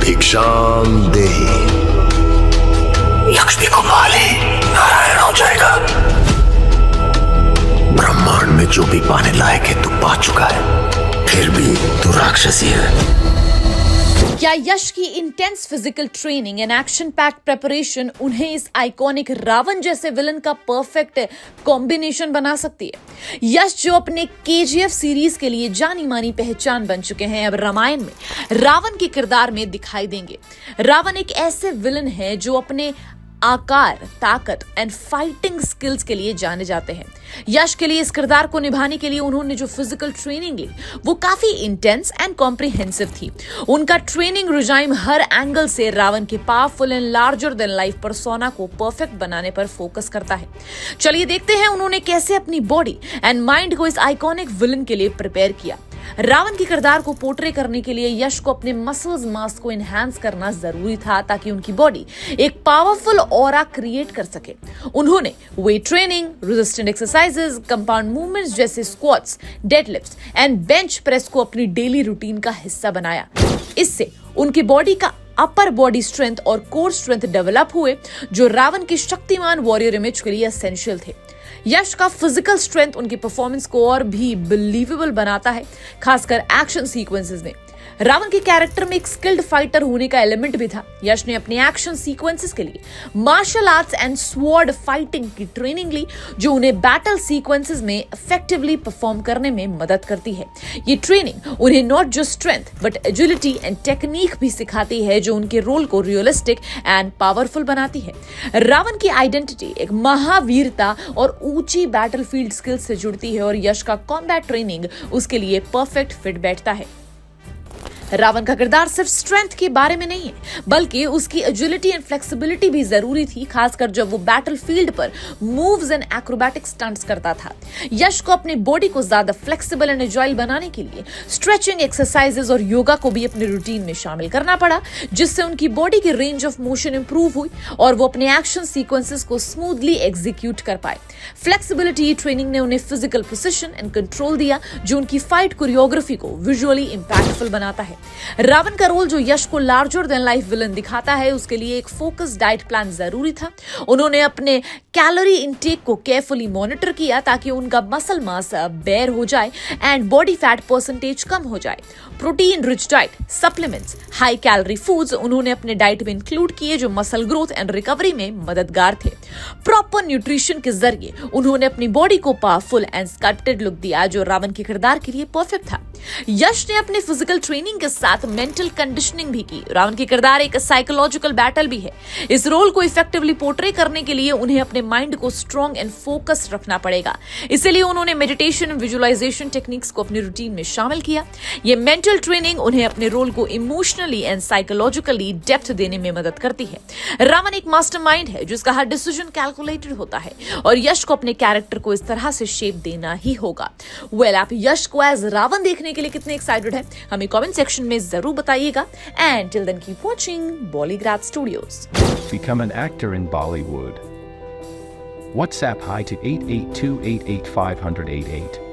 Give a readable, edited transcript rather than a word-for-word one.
भिक्षाम देहि, लक्ष्मी को पाले नारायण हो जाएगा। ब्रह्मांड में जो भी पाने लायक है तू पा चुका है, फिर भी तू राक्षसी है। क्या यश की intense physical training and action packed preparation उन्हें इस आइकॉनिक रावण जैसे विलन का परफेक्ट कॉम्बिनेशन बना सकती है? यश जो अपने केजीएफ सीरीज के लिए जानी मानी पहचान बन चुके हैं, अब रामायण में रावण के किरदार में दिखाई देंगे। रावण एक ऐसे विलन है जो अपने आकार, ताकत एंड फाइटिंग स्किल्स के लिए जाने जाते हैं। यश के लिए इस किरदार को निभाने के लिए उन्होंने जो फिजिकल ट्रेनिंग ली वो काफी इंटेंस एंड कॉम्प्रिहेंसिव थी। उनका ट्रेनिंग रुझान हर एंगल से रावण के powerful and larger than life persona को परफेक्ट बनाने पर फोकस करता है। चलिए देखते हैं उन्होंने कैसे अपनी बॉडी एंड माइंड को इस आइकॉनिक विलन के लिए प्रिपेयर किया। रावण के किरदार को पोर्ट्रे करने के लिए यश को अपने मसल्स मास को एनहांस करना जरूरी था ताकि उनकी बॉडी एक पावरफुल ऑरा क्रिएट कर सके। उन्होंने weight training, resistant exercises, compound movements जैसे squats, deadlifts and bench press को अपनी डेली रूटीन का हिस्सा बनाया। इससे उनकी बॉडी का अपर बॉडी स्ट्रेंथ और कोर स्ट्रेंथ डेवलप हुए जो रावण के शक्तिमान वॉरियर इमेज के लिए एसेंशियल थे। यश का फिजिकल स्ट्रेंथ उनकी परफॉर्मेंस को और भी बिलीवेबल बनाता है, खासकर एक्शन सीक्वेंसेस में। रावण के कैरेक्टर में एक स्किल्ड फाइटर होने का एलिमेंट भी था। यश ने अपने एक्शन सीक्वेंसेस के लिए martial arts and sword fighting की ट्रेनिंग ली जो उन्हें बैटल सीक्वेंसेस में इफेक्टिवली परफॉर्म करने में मदद करती है। ये ट्रेनिंग उन्हें not just strength but agility and technique भी सिखाती है जो उनके रोल को रियलिस्टिक एंड पावरफुल बनाती है। रावण की आइडेंटिटी एक महावीरता और ऊंची बैटलफील्ड स्किल्स से जुड़ती है और यश का कॉम्बैट ट्रेनिंग उसके लिए परफेक्ट फिट बैठता है। रावण का किरदार सिर्फ स्ट्रेंथ के बारे में नहीं है बल्कि उसकी एजिलिटी एंड फ्लेक्सिबिलिटी भी जरूरी थी, खासकर जब वो बैटलफील्ड पर मूव्स एंड एक्रोबैटिक स्टंट्स करता था। यश को अपनी बॉडी को ज्यादा फ्लेक्सिबल एंड एजाइल बनाने के लिए स्ट्रेचिंग एक्सरसाइजेस और योगा को भी अपने रूटीन में शामिल करना पड़ा, जिससे उनकी बॉडी की रेंज ऑफ मोशन इंप्रूव हुई और वो अपने एक्शन सीक्वेंसेस को स्मूथली एग्जीक्यूट कर पाए। फ्लेक्सिबिलिटी ट्रेनिंग ने उन्हें फिजिकल प्रिसिशन एंड कंट्रोल दिया जो उनकी फाइट कोरियोग्राफी को विजुअली इंपैक्टफुल बनाता है। रावण का रोल जो यश को लार्जर देन लाइफ विलन दिखाता है, उसके लिए एक फोकस डाइट प्लान जरूरी था। उन्होंने अपने कैलोरी इनटेक को केयरफुली मॉनिटर किया ताकि उनका मसल मास बेयर हो जाए एंड बॉडी फैट परसेंटेज कम हो जाए। Protein rich diet, supplements, high calorie foods उन्होंने अपने डाइट में इंक्लूड किए जो मसल ग्रोथ एंड रिकवरी में मददगार थे। प्रॉपर न्यूट्रिशन के जरिए उन्होंने अपनी बॉडी को पावरफुल एंड स्कल्प्टेड लुक दिया जो रावण के किरदार के लिए परफेक्ट था। यश ने अपने फिजिकल ट्रेनिंग के साथ मेंटल कंडीशनिंग भी की। रावण के किरदार एक साइकोलॉजिकल बैटल भी है। इस रोल को इफेक्टिवली पोर्ट्रे करने के लिए उन्हें अपने माइंड को स्ट्रॉन्ग एंड फोकस्ड रखना पड़ेगा। इसलिए उन्होंने मेडिटेशन एंड विजुअलाइजेशन टेक्निक्स को अपनी रूटीन में शामिल किया। ये मेंटल ट्रेनिंग उन्हें अपने रोल को इमोशनली एंड साइकोलॉजिकली डेप्थ देने में मदद करती है। रावण एक मास्टरमाइंड है जिसका हर डिसीजन कैलकुलेटेड होता है और यश को अपने कैरेक्टर को इस तरह से शेप देना ही होगा। आप यश को एज रावण देखने के लिए कितने एक्साइटेड हैं हमें कमेंट सेक्शन में जरूर बताइएगा। And till then keep watching Bollygrad Studios. Become an actor in Bollywood. WhatsApp hi to 8828850088.